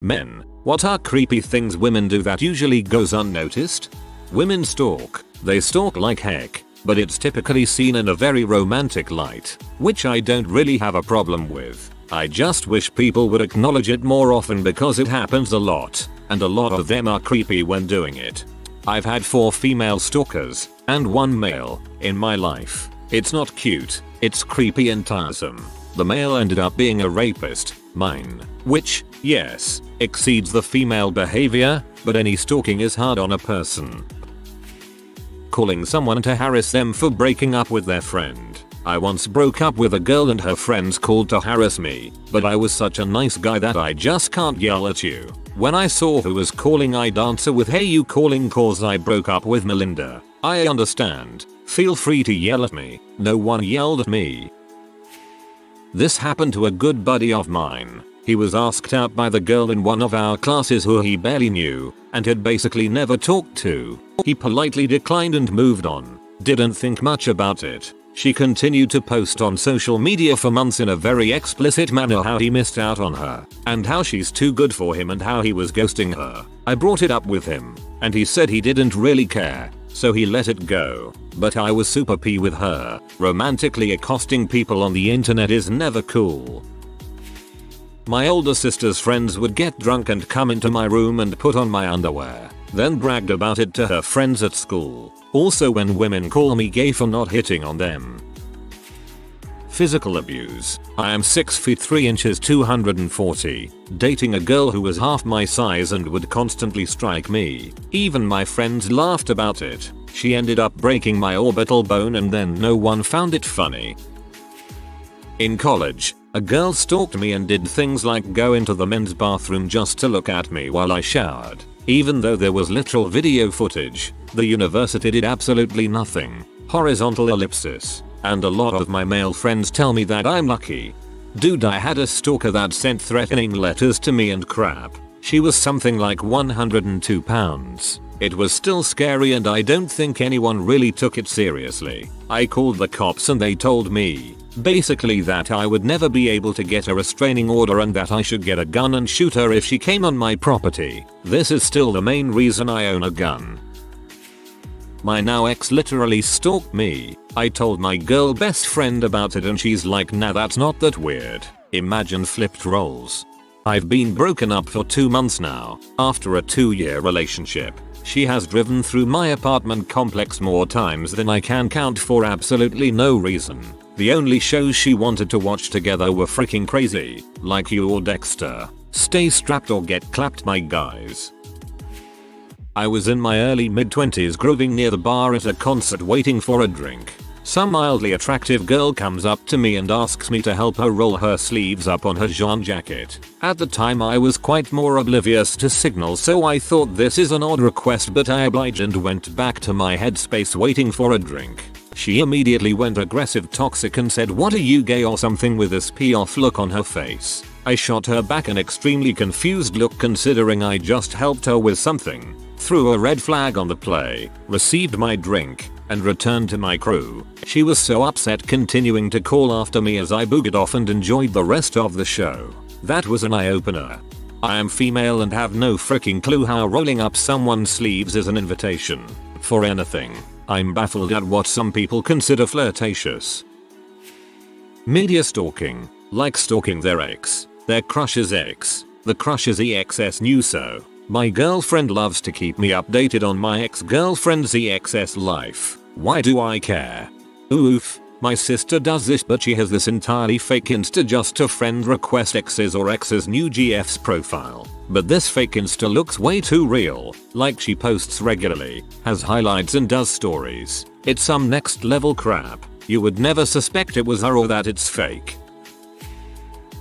Men. What are creepy things women do that usually goes unnoticed? Women stalk. They stalk like heck, but it's typically seen in a very romantic light, which I don't really have a problem with. I just wish people would acknowledge it more often because it happens a lot, and a lot of them are creepy when doing it. I've had 4 female stalkers, and 1 male, in my life. It's not cute, it's creepy and tiresome. The male ended up being a rapist, mine, which, yes, exceeds the female behavior, but any stalking is hard on a person. Calling someone to harass them for breaking up with their friend. I once broke up with a girl and her friends called to harass me, but I was such a nice guy that I just can't yell at you. When I saw who was calling, I'd answer with, "Hey, you calling cause I broke up with Melinda? I understand. Feel free to yell at me." No one yelled at me. This happened to a good buddy of mine. He was asked out by the girl in one of our classes who he barely knew and had basically never talked to. He politely declined and moved on. Didn't think much about it. She continued to post on social media for months in a very explicit manner how he missed out on her, and how she's too good for him and how he was ghosting her. I brought it up with him, and he said he didn't really care, so he let it go. But I was super P with her. Romantically accosting people on the internet is never cool. My older sister's friends would get drunk and come into my room and put on my underwear, then bragged about it to her friends at school. Also when women call me gay for not hitting on them. Physical abuse. I am 6 feet 3 inches 240, dating a girl who was half my size and would constantly strike me. Even my friends laughed about it. She ended up breaking my orbital bone and then no one found it funny. In college, a girl stalked me and did things like go into the men's bathroom just to look at me while I showered. Even though there was literal video footage, the university did absolutely nothing. Horizontal ellipsis. And a lot of my male friends tell me that I'm lucky. Dude, I had a stalker that sent threatening letters to me and crap. She was something like 102 pounds. It was still scary and I don't think anyone really took it seriously. I called the cops and they told me, basically, that I would never be able to get a restraining order and that I should get a gun and shoot her if she came on my property. This is still the main reason I own a gun. My now ex literally stalked me. I told my girl best friend about it and she's like, nah, that's not that weird. Imagine flipped roles. I've been broken up for 2 months now. After a 2-year relationship, she has driven through my apartment complex more times than I can count for absolutely no reason. The only shows she wanted to watch together were freaking crazy, like You or Dexter. Stay strapped or get clapped, my guys. I was in my early mid-20s grooving near the bar at a concert waiting for a drink. Some mildly attractive girl comes up to me and asks me to help her roll her sleeves up on her jean jacket. At the time I was quite more oblivious to signals, so I thought this is an odd request, but I obliged and went back to my headspace waiting for a drink. She immediately went aggressive toxic and said, "What, are you gay or something?" with this pee-off look on her face. I shot her back an extremely confused look considering I just helped her with something, threw a red flag on the play, received my drink, and returned to my crew. She was so upset, continuing to call after me as I boogered off and enjoyed the rest of the show. That was an eye-opener. I am female and have no freaking clue how rolling up someone's sleeves is an invitation for anything. I'm baffled at what some people consider flirtatious. Media stalking. Like stalking their ex, their crush's ex. The crush's EXS knew so. My girlfriend loves to keep me updated on my ex-girlfriend's EXS life. Why do I care? Oof. My sister does this, but she has this entirely fake Insta just to friend request ex's or ex's new GF's profile. But this fake Insta looks way too real, like she posts regularly, has highlights and does stories. It's some next level crap. You would never suspect it was her or that it's fake.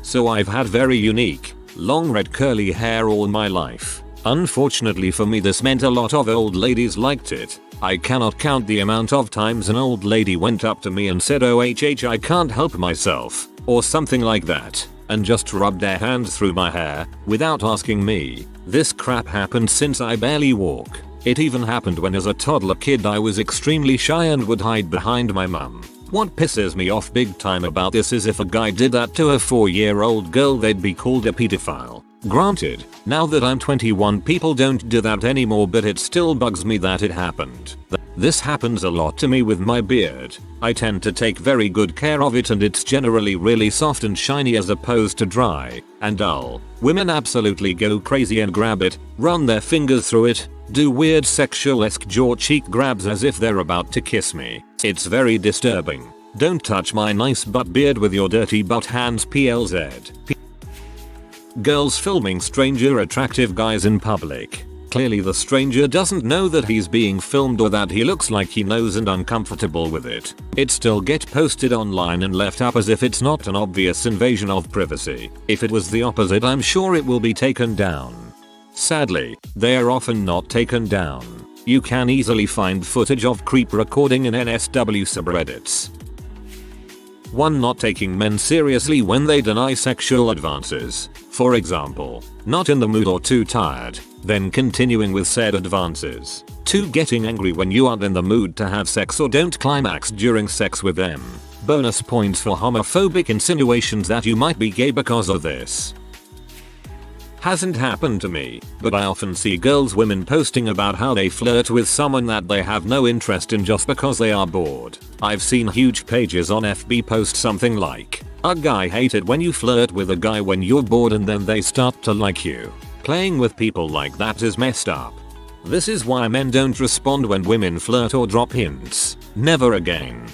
So I've had very unique, long red curly hair all my life. Unfortunately for me, this meant a lot of old ladies liked it. I cannot count the amount of times an old lady went up to me and said, "OHH, I can't help myself," or something like that, and just rubbed their hands through my hair without asking me. This crap happened since I barely walk. It even happened when as a toddler kid I was extremely shy and would hide behind my mum. What pisses me off big time about this is if a guy did that to a 4-year-old girl, they'd be called a pedophile. Granted, now that I'm 21 people don't do that anymore, but it still bugs me that it happened. This happens a lot to me with my beard. I tend to take very good care of it and it's generally really soft and shiny as opposed to dry and dull. Women absolutely go crazy and grab it, run their fingers through it, do weird sexual-esque jaw cheek grabs as if they're about to kiss me. It's very disturbing. Don't touch my nice butt beard with your dirty butt hands. PLZ. Girls filming stranger attractive guys in public. Clearly the stranger doesn't know that he's being filmed or that he looks like he knows and uncomfortable with it. It still get posted online and left up as if it's not an obvious invasion of privacy. If it was the opposite, I'm sure it will be taken down. Sadly, they are often not taken down. You can easily find footage of creep recording in NSW subreddits. 1. Not taking men seriously when they deny sexual advances. For example, not in the mood or too tired, then continuing with said advances. 2. Getting angry when you aren't in the mood to have sex or don't climax during sex with them. Bonus points for homophobic insinuations that you might be gay because of this. Hasn't happened to me, but I often see women posting about how they flirt with someone that they have no interest in just because they are bored. I've seen huge pages on FB post something like, "A guy hated when you flirt with a guy when you're bored and then they start to like you." Playing with people like that is messed up. This is why men don't respond when women flirt or drop hints. Never again.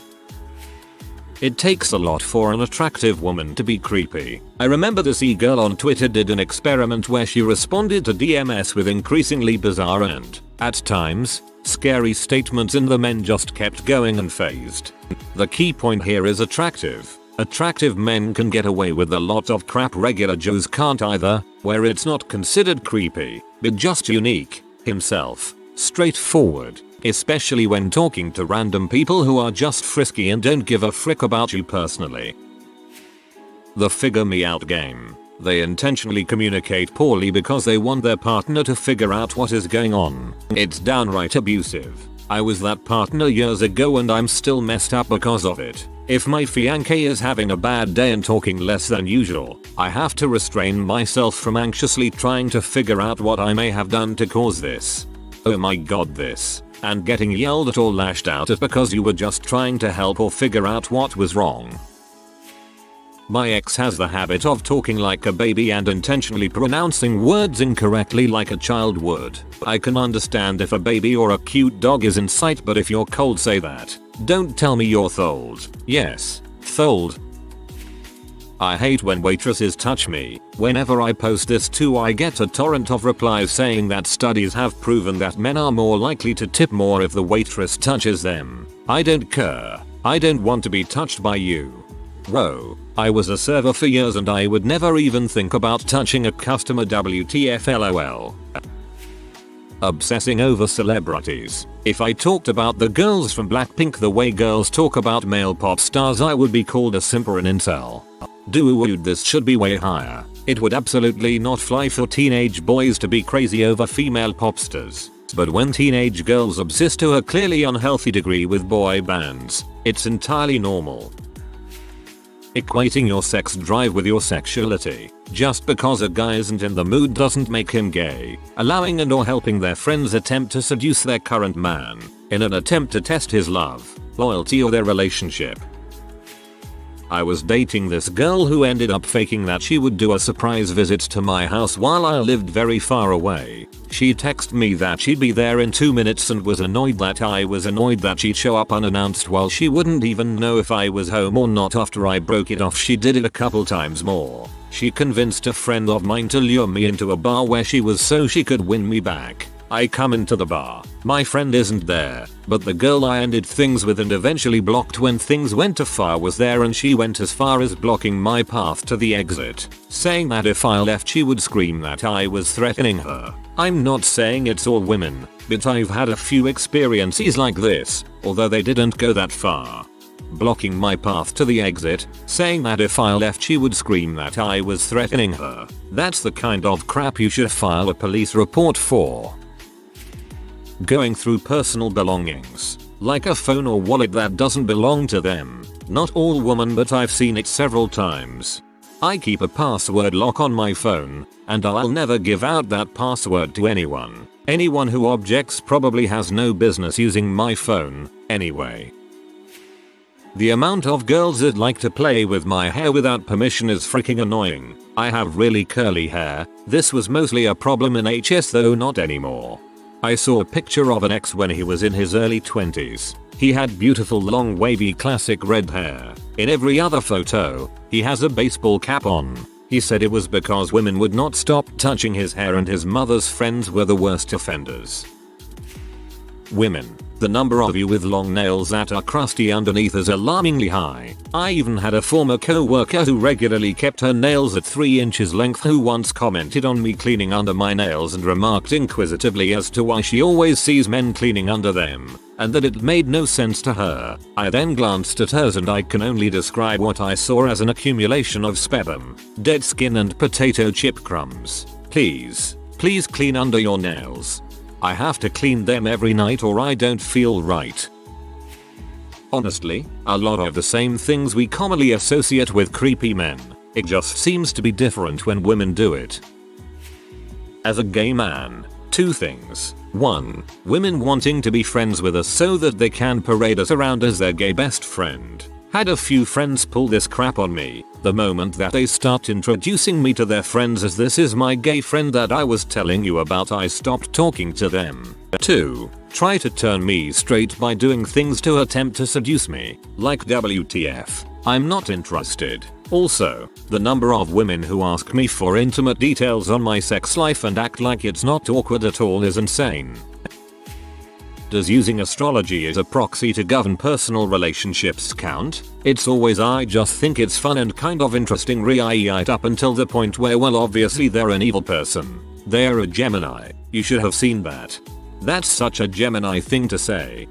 It takes a lot for an attractive woman to be creepy. I remember this e-girl on Twitter did an experiment where she responded to DMs with increasingly bizarre and, at times, scary statements and the men just kept going unfazed. The key point here is attractive. Attractive men can get away with a lot of crap regular Joes can't either, where it's not considered creepy, but just unique, himself, straightforward. Especially when talking to random people who are just frisky and don't give a frick about you personally. The figure me out game. They intentionally communicate poorly because they want their partner to figure out what is going on. It's downright abusive. I was that partner years ago and I'm still messed up because of it. If my fiancé is having a bad day and talking less than usual, I have to restrain myself from anxiously trying to figure out what I may have done to cause this. Oh my god, this. And getting yelled at or lashed out at because you were just trying to help or figure out what was wrong. My ex has the habit of talking like a baby and intentionally pronouncing words incorrectly like a child would. I can understand if a baby or a cute dog is in sight, but if you're cold, say that. Don't tell me you're thold. Yes, thold. I hate when waitresses touch me. Whenever I post this too, I get a torrent of replies saying that studies have proven that men are more likely to tip more if the waitress touches them. I don't care. I don't want to be touched by you. Bro, I was a server for years and I would never even think about touching a customer. WTF LOL. Obsessing over celebrities. If I talked about the girls from Blackpink the way girls talk about male pop stars, I would be called a simp or an incel. Dude, this should be way higher. It would absolutely not fly for teenage boys to be crazy over female pop stars. But when teenage girls obsess to a clearly unhealthy degree with boy bands, it's entirely normal. Equating your sex drive with your sexuality. Just because a guy isn't in the mood doesn't make him gay. Allowing and or helping their friends attempt to seduce their current man in an attempt to test his love, loyalty or their relationship. I was dating this girl who ended up faking that she would do a surprise visit to my house while I lived very far away. She texted me that she'd be there in 2 minutes and was annoyed that I was annoyed that she'd show up unannounced while she wouldn't even know if I was home or not. After I broke it off, she did it a couple times more. She convinced a friend of mine to lure me into a bar where she was so she could win me back. I come into the bar. My friend isn't there, but the girl I ended things with and eventually blocked when things went too far was there, and she went as far as blocking my path to the exit, saying that if I left she would scream that I was threatening her. I'm not saying it's all women, but I've had a few experiences like this, although they didn't go that far. Blocking my path to the exit, saying that if I left she would scream that I was threatening her. That's the kind of crap you should file a police report for. Going through personal belongings, like a phone or wallet that doesn't belong to them. Not all women, but I've seen it several times. I keep a password lock on my phone, and I'll never give out that password to anyone. Anyone who objects probably has no business using my phone, anyway. The amount of girls that like to play with my hair without permission is freaking annoying. I have really curly hair. This was mostly a problem in HS though not anymore. I saw a picture of an ex when he was in his early 20s. He had beautiful long wavy classic red hair. In every other photo, he has a baseball cap on. He said it was because women would not stop touching his hair and his mother's friends were the worst offenders. Women. The number of you with long nails that are crusty underneath is alarmingly high. I even had a former co-worker who regularly kept her nails at 3 inches length who once commented on me cleaning under my nails and remarked inquisitively as to why she always sees men cleaning under them, and that it made no sense to her. I then glanced at hers and I can only describe what I saw as an accumulation of sputum, dead skin and potato chip crumbs. Please clean under your nails. I have to clean them every night or I don't feel right. Honestly, a lot of the same things we commonly associate with creepy men. It just seems to be different when women do it. As a gay man, 2 things. 1. Women wanting to be friends with us so that they can parade us around as their gay best friend. Had a few friends pull this crap on me the moment that they start introducing me to their friends as this is my gay friend that I was telling you about. I stopped talking to them. 2. Try to turn me straight by doing things to attempt to seduce me, like WTF. I'm not interested. Also, the number of women who ask me for intimate details on my sex life and act like it's not awkward at all is insane. Does using astrology as a proxy to govern personal relationships count? It's always I just think it's fun and kind of interesting right up until the point where well obviously they're an evil person. They're a Gemini. You should have seen that. That's such a Gemini thing to say.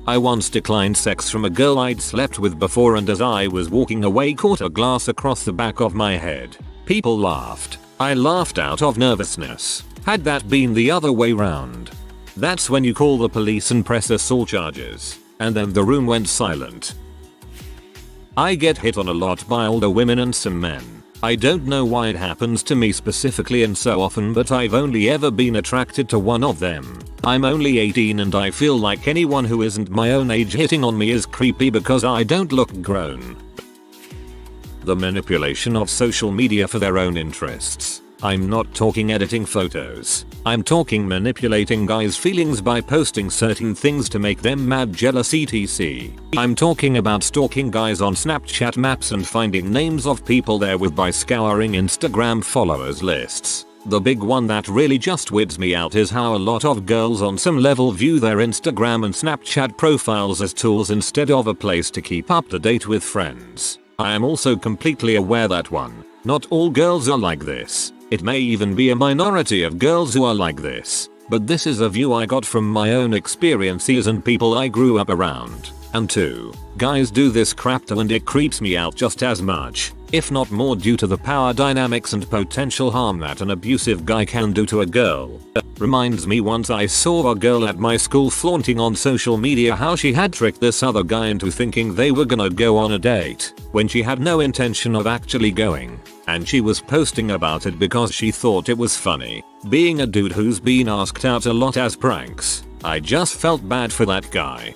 I once declined sex from a girl I'd slept with before and as I was walking away caught a glass across the back of my head. People laughed. I laughed out of nervousness. Had that been the other way round. That's when you call the police and press assault charges. And then the room went silent. I get hit on a lot by older women and some men. I don't know why it happens to me specifically and so often but I've only ever been attracted to one of them. I'm only 18 and I feel like anyone who isn't my own age hitting on me is creepy because I don't look grown. The manipulation of social media for their own interests. I'm not talking editing photos. I'm talking manipulating guys' feelings by posting certain things to make them mad, jealous etc. I'm talking about stalking guys on Snapchat maps and finding names of people they're with by scouring Instagram followers lists. The big one that really just weirds me out is how a lot of girls on some level view their Instagram and Snapchat profiles as tools instead of a place to keep up to date with friends. I am also completely aware that not all girls are like this. It may even be a minority of girls who are like this, but this is a view I got from my own experiences and people I grew up around. And 2. Guys do this crap too and it creeps me out just as much, if not more due to the power dynamics and potential harm that an abusive guy can do to a girl. Reminds me once I saw a girl at my school flaunting on social media how she had tricked this other guy into thinking they were gonna go on a date, when she had no intention of actually going. And she was posting about it because she thought it was funny. Being a dude who's been asked out a lot as pranks, I just felt bad for that guy.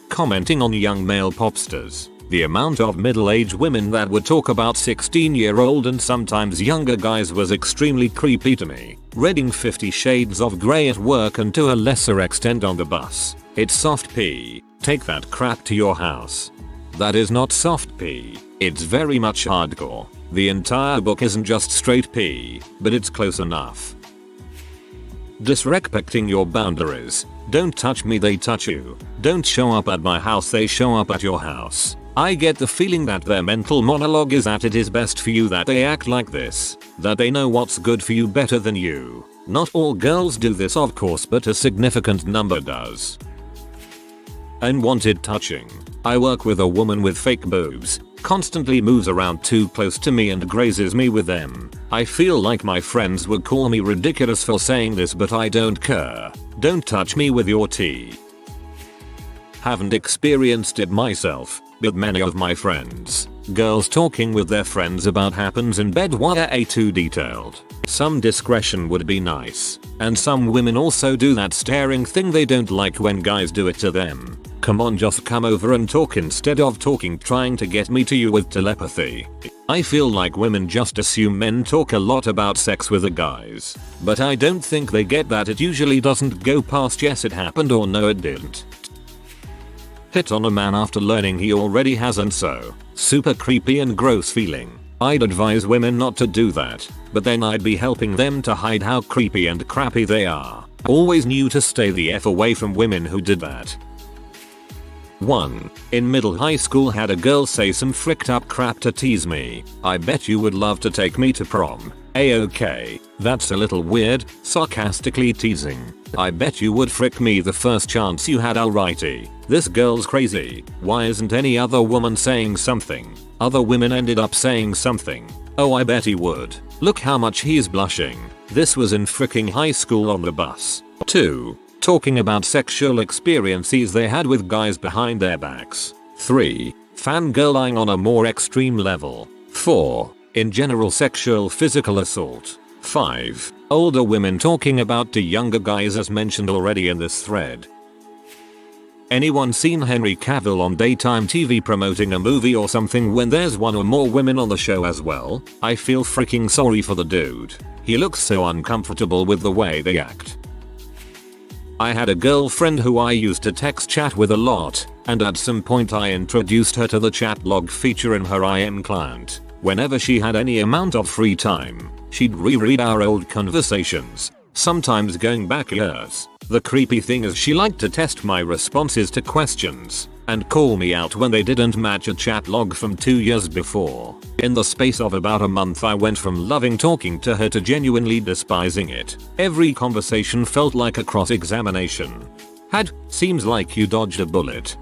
Commenting on young male popsters. The amount of middle-aged women that would talk about 16-year-old and sometimes younger guys was extremely creepy to me. Reading 50 Shades of Grey at work and to a lesser extent on the bus. It's soft P. Take that crap to your house. That is not soft P. It's very much hardcore. The entire book isn't just straight P, but it's close enough. Disrespecting your boundaries. Don't touch me, they touch you. Don't show up at my house, they show up at your house. I get the feeling that their mental monologue is that it is best for you that they act like this, that they know what's good for you better than you. Not all girls do this of course, but a significant number does. Unwanted touching. I work with a woman with fake boobs, constantly moves around too close to me and grazes me with them. I feel like my friends would call me ridiculous for saying this, but I don't care. Don't touch me with your tea. Haven't experienced it myself, but many of my friends. Girls talking with their friends about happens in bed. Why are too detailed? Some discretion would be nice. And some women also do that staring thing they don't like when guys do it to them. Come on, just come over and talk instead of trying to get me to you with telepathy. I feel like women just assume men talk a lot about sex with the guys. But I don't think they get that it usually doesn't go past yes it happened or no it didn't. Hit on a man after learning he already has and so super creepy and gross feeling. I'd advise women not to do that, but then I'd be helping them to hide how creepy and crappy they are. Always knew to stay the F away from women who did that. 1. In middle high school had a girl say some fricked up crap to tease me. I bet you would love to take me to prom. A-okay. That's a little weird, sarcastically teasing. I bet you would frick me the first chance you had. Alrighty. This girl's crazy. Why isn't any other woman saying something? Other women ended up saying something. Oh, I bet he would. Look how much he's blushing. This was in fricking high school on the bus. 2. Talking about sexual experiences they had with guys behind their backs. 3. Fangirling on a more extreme level. 4. In general sexual physical assault. 5. Older women talking about to younger guys as mentioned already in this thread. Anyone seen Henry Cavill on daytime TV promoting a movie or something when there's one or more women on the show as well? I feel freaking sorry for the dude. He looks so uncomfortable with the way they act. I had a girlfriend who I used to text chat with a lot, and at some point I introduced her to the chat log feature in her IM client. Whenever she had any amount of free time, she'd reread our old conversations, sometimes going back years. The creepy thing is she liked to test my responses to questions and call me out when they didn't match a chat log from 2 years before. In the space of about a month I went from loving talking to her to genuinely despising it. Every conversation felt like a cross-examination. Seems like you dodged a bullet.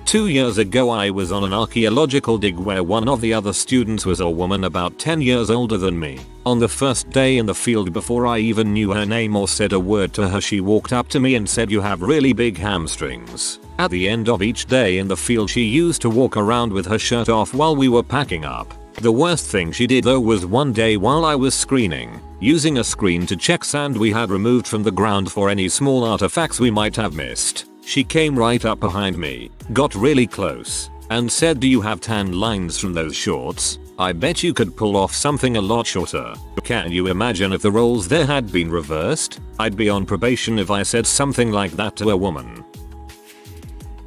2 years ago I was on an archaeological dig where one of the other students was a woman about 10 years older than me. On the first day in the field, before I even knew her name or said a word to her, she walked up to me and said, "You have really big hamstrings." At the end of each day in the field she used to walk around with her shirt off while we were packing up. The worst thing she did though was one day while I was screening, using a screen to check sand we had removed from the ground for any small artifacts we might have missed. She came right up behind me, got really close, and said, "Do you have tan lines from those shorts? I bet you could pull off something a lot shorter." Can you imagine if the roles there had been reversed? I'd be on probation if I said something like that to a woman.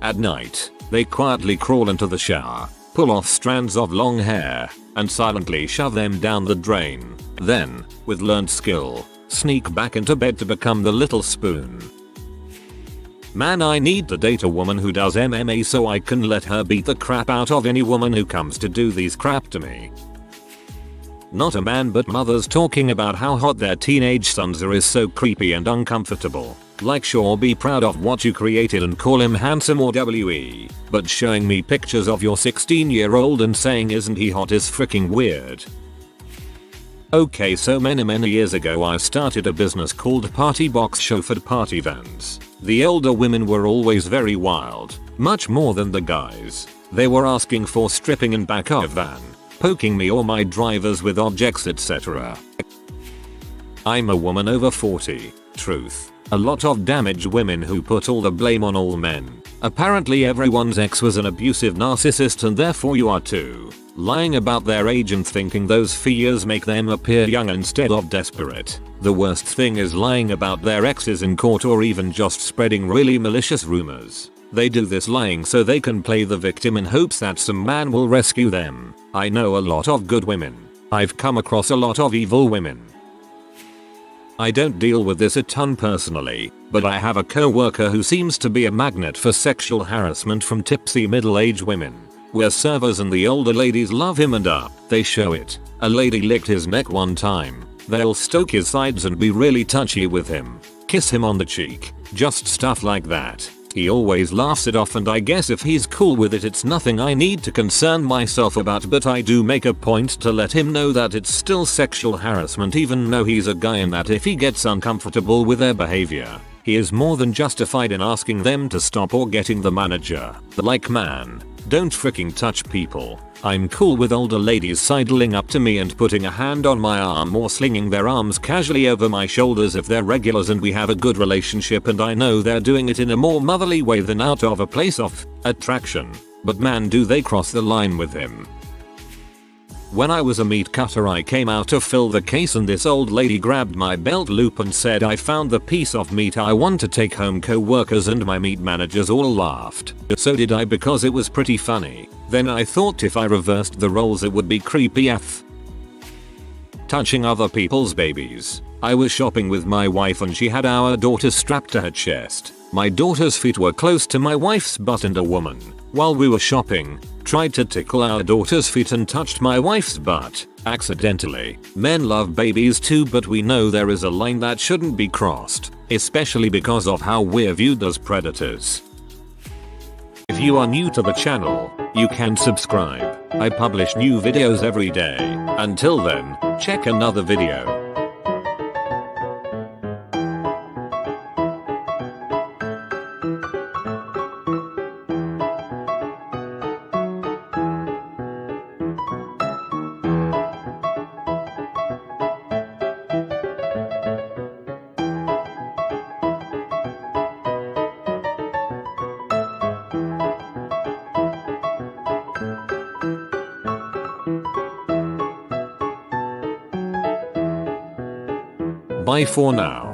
At night, they quietly crawl into the shower, pull off strands of long hair, and silently shove them down the drain. Then, with learned skill, sneak back into bed to become the little spoon. Man, I need to date a woman who does MMA so I can let her beat the crap out of any woman who comes to do these crap to me. Not a man, but mothers talking about how hot their teenage sons are is so creepy and uncomfortable. Like, sure, be proud of what you created and call him handsome or WE, but showing me pictures of your 16-year-old and saying isn't he hot is freaking weird. Okay, so many years ago I started a business called Party Box Chauffeured Party Vans. The older women were always very wild, much more than the guys. They were asking for stripping in back of van, poking me or my drivers with objects, etc. I'm a woman over 40. Truth. A lot of damaged women who put all the blame on all men. Apparently everyone's ex was an abusive narcissist and therefore you are too. Lying about their age and thinking those fears make them appear young instead of desperate. The worst thing is lying about their exes in court or even just spreading really malicious rumors. They do this lying so they can play the victim in hopes that some man will rescue them. I know a lot of good women. I've come across a lot of evil women. I don't deal with this a ton personally, but I have a co-worker who seems to be a magnet for sexual harassment from tipsy middle-aged women. We're servers and the older ladies love him and they show it. A lady licked his neck one time. They'll stoke his sides and be really touchy with him. Kiss him on the cheek. Just stuff like that. He always laughs it off and I guess if he's cool with it it's nothing I need to concern myself about, but I do make a point to let him know that it's still sexual harassment even though he's a guy, and that if he gets uncomfortable with their behavior, he is more than justified in asking them to stop or getting the manager. Like, man, Don't freaking touch people. I'm cool with older ladies sidling up to me and putting a hand on my arm or slinging their arms casually over my shoulders if they're regulars and we have a good relationship and I know they're doing it in a more motherly way than out of a place of attraction. But man, do they cross the line with him. When I was a meat cutter, I came out to fill the case and this old lady grabbed my belt loop and said I found the piece of meat I want to take home. Co-workers and my meat managers all laughed. So did I, because it was pretty funny. Then I thought if I reversed the roles it would be creepy AF. Touching other people's babies. I was shopping with my wife and she had our daughter strapped to her chest. My daughter's feet were close to my wife's butt and a woman, while we were shopping, tried to tickle our daughter's feet and touched my wife's butt, accidentally. Men love babies too, but we know there is a line that shouldn't be crossed, especially because of how we're viewed as predators. If you are new to the channel, you can subscribe. I publish new videos every day. Until then, check another video. Bye for now.